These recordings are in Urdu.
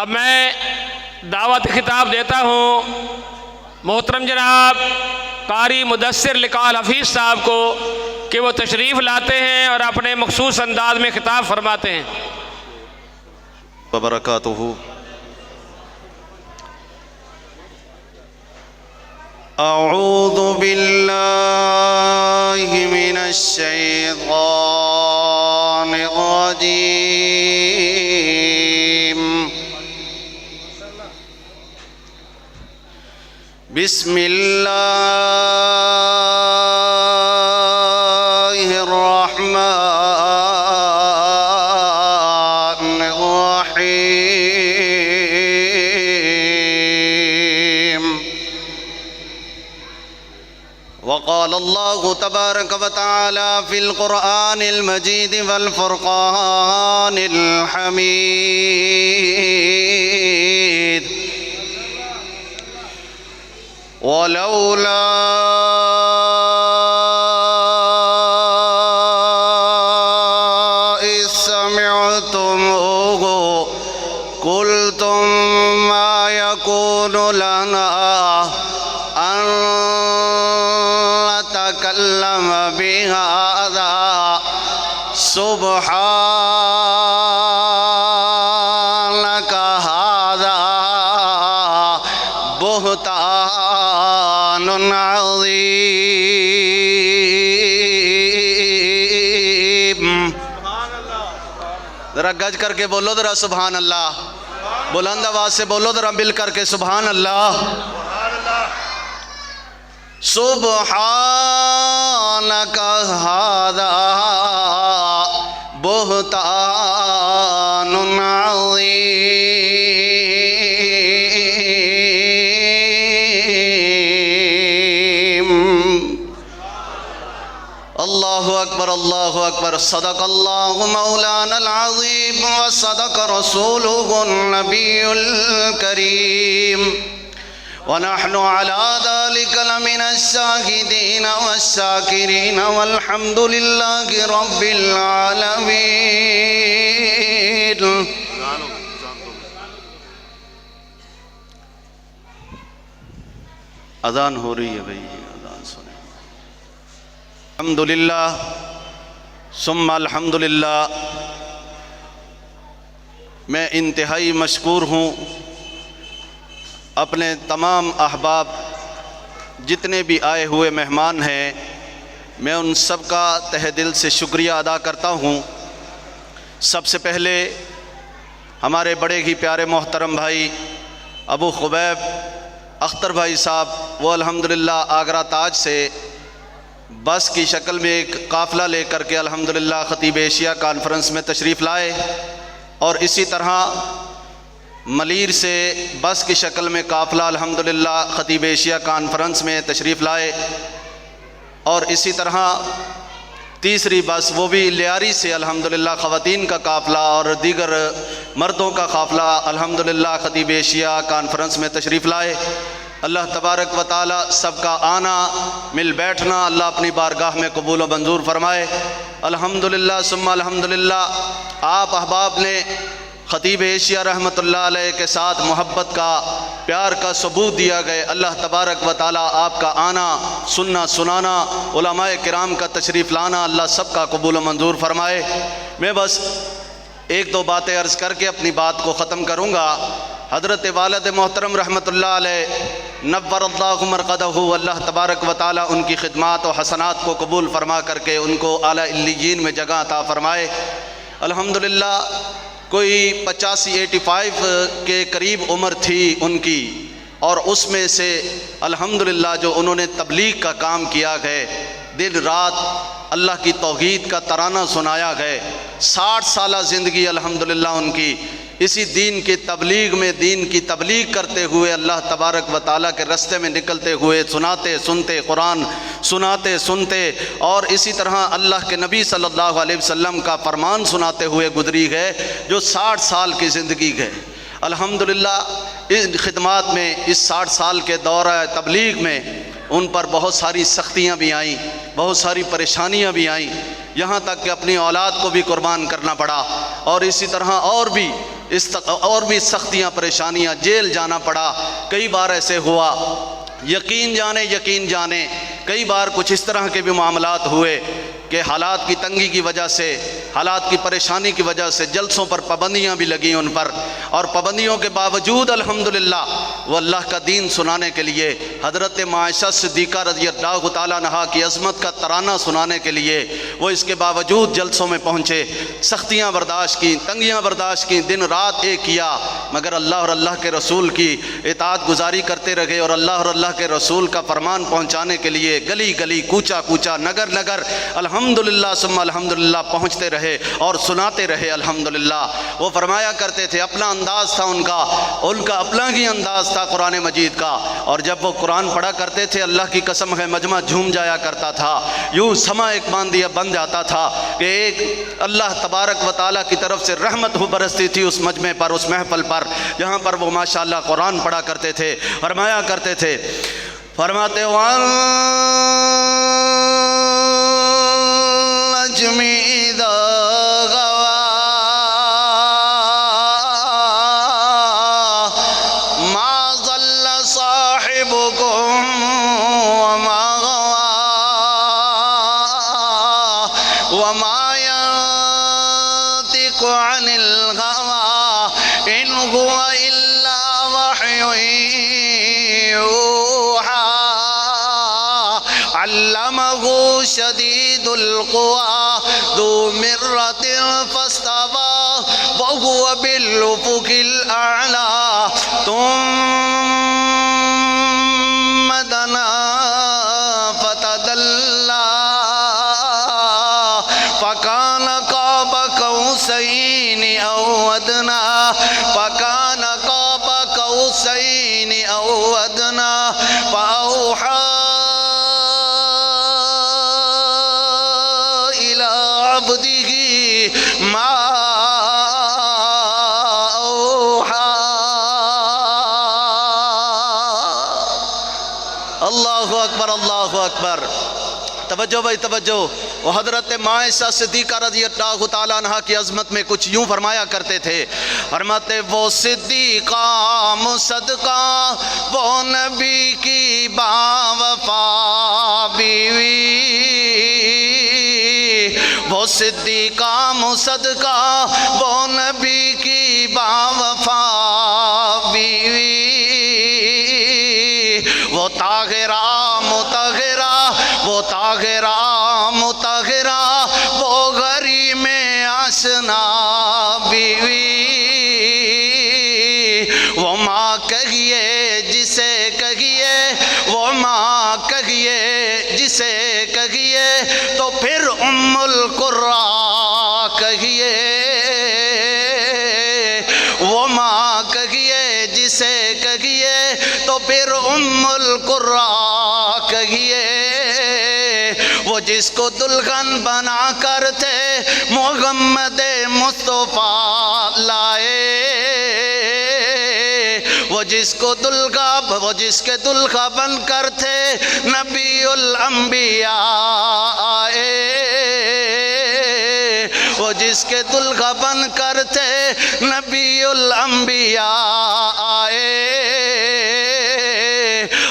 اب میں دعوت خطاب دیتا ہوں محترم جناب قاری مدثر لقال حفیظ صاحب کو کہ وہ تشریف لاتے ہیں اور اپنے مخصوص انداز میں خطاب فرماتے ہیں۔ وبرکاتہ۔ اعوذ باللہ من الشیطان الرجیم، بسم اللہ الرحمن الرحیم۔ وقال اللہ تبارک وتعالی فی القرآن المجید والفرقان الحمید، ولولا إذ سمعتموه قلتم ما يكون لنا أن نتكلم بهذا سبحانك هذا بہتان عظیم۔ ذرا گج کر کے بولو ذرا سبحان اللہ، بلند آواز سے بولو ذرا مل کر کے سبحان اللہ۔ سبحانک ھذا بہتان عظیم۔ اللہ اکبر اللہ اکبر، صدق اللہ مولانا العظیم وصدق رسولہ النبی الکریم، ونحن على ذلك لمن الشاهدين والشاكرين والحمد لله رب العالمين۔ اذان ہو رہی ہے بھئی، اذان سنیں۔ الحمدللہ ثم الحمدللہ، میں انتہائی مشکور ہوں اپنے تمام احباب جتنے بھی آئے ہوئے مہمان ہیں، میں ان سب کا تہ دل سے شکریہ ادا کرتا ہوں۔ سب سے پہلے ہمارے بڑے ہی پیارے محترم بھائی ابو خبیب اختر بھائی صاحب، وہ الحمدللہ آگرہ تاج سے بس کی شکل میں ایک قافلہ لے کر کے الحمدللہ خطیب ایشیا کانفرنس میں تشریف لائے، اور اسی طرح ملیر سے بس کی شکل میں قافلہ الحمدللہ خطیب ایشیا کانفرنس میں تشریف لائے، اور اسی طرح تیسری بس وہ بھی لیاری سے الحمدللہ خواتین کا قافلہ اور دیگر مردوں کا قافلہ الحمدللہ خطیب ایشیا کانفرنس میں تشریف لائے۔ اللہ تبارک و تعالی سب کا آنا مل بیٹھنا اللہ اپنی بارگاہ میں قبول و منظور فرمائے۔ الحمدللہ ثم الحمدللہ، آپ احباب نے خطیب ایشیا رحمۃ اللہ علیہ کے ساتھ محبت کا، پیار کا ثبوت دیا گئے۔ اللہ تبارک و تعالی آپ کا آنا، سننا، سنانا، علماء کرام کا تشریف لانا اللہ سب کا قبول و منظور فرمائے۔ میں بس ایک دو باتیں عرض کر کے اپنی بات کو ختم کروں گا۔ حضرت والد محترم رحمۃ اللہ علیہ نور اللہ مرقدہ، اللہ تبارک و تعالی ان کی خدمات و حسنات کو قبول فرما کر کے ان کو اعلیٰ علیین میں جگہ عطا فرمائے۔ الحمدللہ کوئی 85 کے قریب عمر تھی ان کی، اور اس میں سے الحمدللہ جو انہوں نے تبلیغ کا کام کیا گئے، دن رات اللہ کی توحید کا ترانہ سنایا گئے۔ 60 سالہ زندگی الحمدللہ ان کی اسی دین کی تبلیغ میں، دین کی تبلیغ کرتے ہوئے، اللہ تبارک و تعالیٰ کے رستے میں نکلتے ہوئے، سناتے سنتے قرآن سناتے سنتے، اور اسی طرح اللہ کے نبی صلی اللہ علیہ وسلم کا فرمان سناتے ہوئے گزری گئے، جو 60 سال کی زندگی گئے۔ الحمدللہ ان خدمات میں، اس 60 سال کے دورہ تبلیغ میں ان پر بہت ساری سختیاں بھی آئیں، بہت ساری پریشانیاں بھی آئیں، یہاں تک کہ اپنی اولاد کو بھی قربان کرنا پڑا، اور اسی طرح اور بھی اور بھی سختیاں پریشانیاں، جیل جانا پڑا، کئی بار ایسے ہوا، یقین جانے کئی بار کچھ اس طرح کے بھی معاملات ہوئے کہ حالات کی تنگی کی وجہ سے، حالات کی پریشانی کی وجہ سے جلسوں پر پابندیاں بھی لگیں ان پر، اور پابندیوں کے باوجود الحمدللہ وہ اللہ کا دین سنانے کے لیے، حضرت معائشہ صدیقہ رضی اللہ تعالیٰ عنہا کی عظمت کا ترانہ سنانے کے لیے وہ اس کے باوجود جلسوں میں پہنچے، سختیاں برداشت کیں، تنگیاں برداشت کیں، دن رات ایک کیا، مگر اللہ اور اللہ کے رسول کی اطاعت گزاری کرتے رہے، اور اللہ اور اللہ کے رسول کا فرمان پہنچانے کے لیے گلی گلی، کوچا کوچا، نگر نگر الحمدللہ ثم الحمدللہ پہنچتے رہے اور سناتے رہے الحمدللہ۔ وہ فرمایا کرتے تھے، اپنا انداز تھا ان کا اپنا ہی انداز تھا قرآن مجید کا، اور جب وہ قرآن پڑھا کرتے تھے اللہ کی قسم ہے مجمع جھوم جایا کرتا تھا، یوں سما ایک باندیا بن جاتا تھا کہ ایک اللہ تبارک و تعالیٰ کی طرف سے رحمت ہو برستی تھی اس مجمع پر، اس محفل پر، جہاں پر وہ ماشاءاللہ قرآن پڑھا کرتے تھے۔ فرمایا کرتے تھے، فرماتے وما ينطق عن الهوى إن هو إلا وحي يوحى علمه شديد القوى ذو مرة فاستوى وهو بالأفق الأعلى ثم دنا فتدلى فكان قاب قوسين أو أدنى فكان قاب قوسين أو أدنى فأوحى إلى عبده ما أوحى۔ اللہ اکبر، اللہ اکبر۔ توجہ بھائی توجہ، وہ حضرت معائشہ صدیقہ رضی اللہ تعالیٰ عنہ کی عظمت میں کچھ یوں فرمایا کرتے تھے، فرماتے وہ صدیقہ مصدقہ وہ نبی کی باوفا بیوی، وہ صدیقہ مصدقہ وہ نبی کی باوفا بیوی، وہ طاہرہ مطہرہ، وہ طاہرہ مطہرہ، وہ غری میں آشنا بیوی، وہ ماں کہیے جسے کہیے، وہ ماں کہیے جسے کہیے تو پھر ام القرآ کہیے، وہ ماں کہیے جسے کہیے تو پھر ام القرآ کہیے، وہ جس کو دلہن بنا کر تھے محمد مصطفیٰ لائے، وہ جس کے دلہا بن کر تھے نبی الانبیاء آئے، وہ جس کے دلہا بن کر تھے نبی الانبیاء آئے۔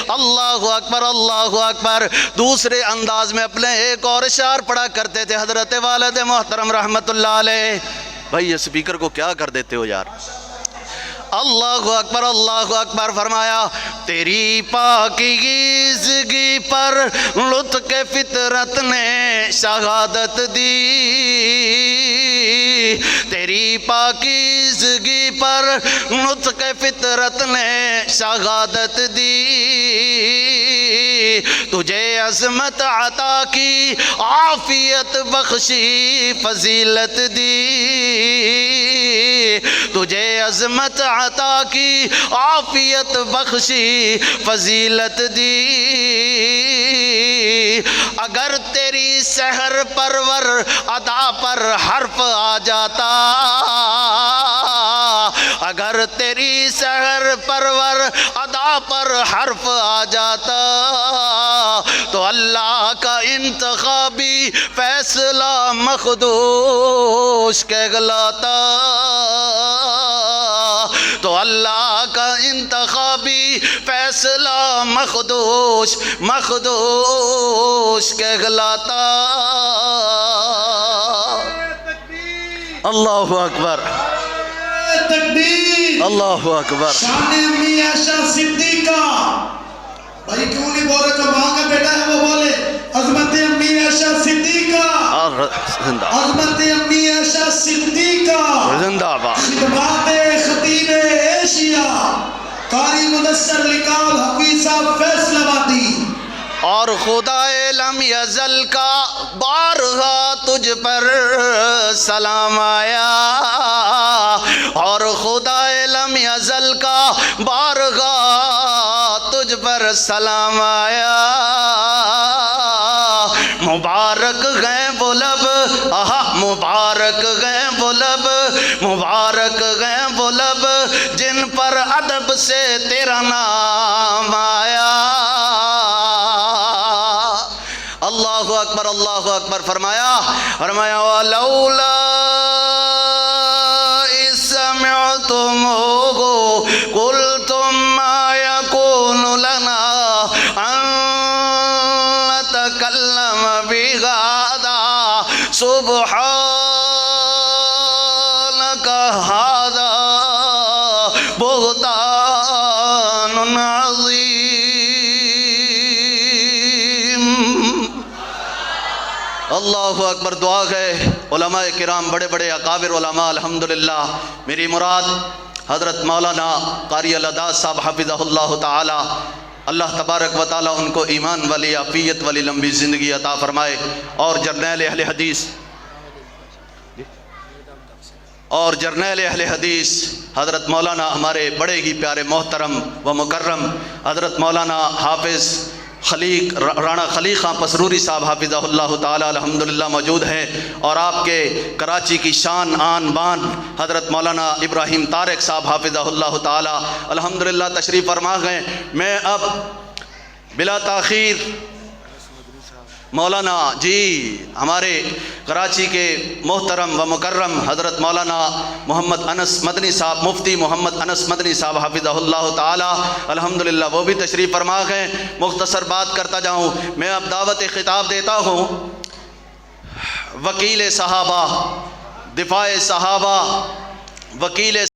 اللہ اکبر، اللہ اکبر۔ دوسرے انداز میں اپنے ایک اور اشعار پڑھا کرتے تھے حضرت والد محترم رحمت اللہ علیہ۔ بھائی یہ سپیکر کو کیا کر دیتے ہو یار؟ اللہ اکبر، اللہ اکبر۔ فرمایا تیری پاکیزگی پر لطف فطرت نے شہادت دی، تیری پاکیزگی پر لطف فطرت نے شہادت دی، تجھے عظمت عطا کی عافیت بخشی فضیلت دی، تجھے عظمت عطا کی عافیت بخشی فضیلت دی، اگر تیری سحر پرور ادا پر حرف آ جاتا، اگر تیری سحر پرور ادا پر حرف آ جاتا تو اللہ کا انتخابی فیصلہ مخدوش کہلاتا۔ اللہ کا انتخابی فیصلہ مخدوش مخدوش کہلاتا۔ اللہ اکبر، تکبیر، اللہ اکبر۔ شان امی عائشہ صدیقہ، بھائی کیوں نہیں بول رہے؟ جو ماں کا بیٹا ہے وہ بولے عظمت امی عائشہ صدیقہ، اور زندہ عظمت امی عائشہ صدیقہ، زندہ باد۔ خدمات خطیب ایشیا قاری مدثر لکال حفیظ صاحب فیصل آبادی۔ اور خدا لم یزل کا بارہا تجھ پر سلام آیا، اور خدا لم یزل کا بارہا تجھ پر سلام آیا۔ مبارک گئے وہ لب، آہا مبارک گئے وہ لب، مبارک گئے وہ لب جن پر ادب سے تیرا نام آیا۔ اللہ اکبر، اللہ اکبر۔ فرمایا وَلَوْلَا إِذْ سَمِعْتُمُوهُ قُلْتُمْ مَا يَكُونُ لَنَا أَن نَّتَكَلَّمَ بِهَذَا سُبْحَانَكَ هَذَا بُهْتَانٌ عَظِيمٌ۔ اللہ اکبر۔ دعا ہے علماء کرام، بڑے بڑے اکابر علماء، الحمدللہ میری مراد حضرت مولانا قاری الاداز صاحب حفظہ اللہ تعالی، اللہ تبارک و تعالی ان کو ایمان والی عافیت والی لمبی زندگی عطا فرمائے، اور جرنیل اہل حدیث حضرت مولانا ہمارے بڑے ہی پیارے محترم و مکرم حضرت مولانا حافظ خلیق رانا خلیق خان پسروری صاحب حافظہ اللہ تعالی الحمدللہ موجود ہیں، اور آپ کے کراچی کی شان آن بان حضرت مولانا ابراہیم طارق صاحب حافظہ اللہ تعالی الحمدللہ تشریف فرما گئے۔ میں اب بلا تاخیر مولانا جی ہمارے کراچی کے محترم و مکرم حضرت مولانا محمد انس مدنی صاحب، مفتی محمد انس مدنی صاحب حفظہ اللہ تعالی الحمدللہ وہ بھی تشریف فرما گئے۔ مختصر بات کرتا جاؤں، میں اب دعوت خطاب دیتا ہوں وکیل صحابہ، دفاع صحابہ، وکیل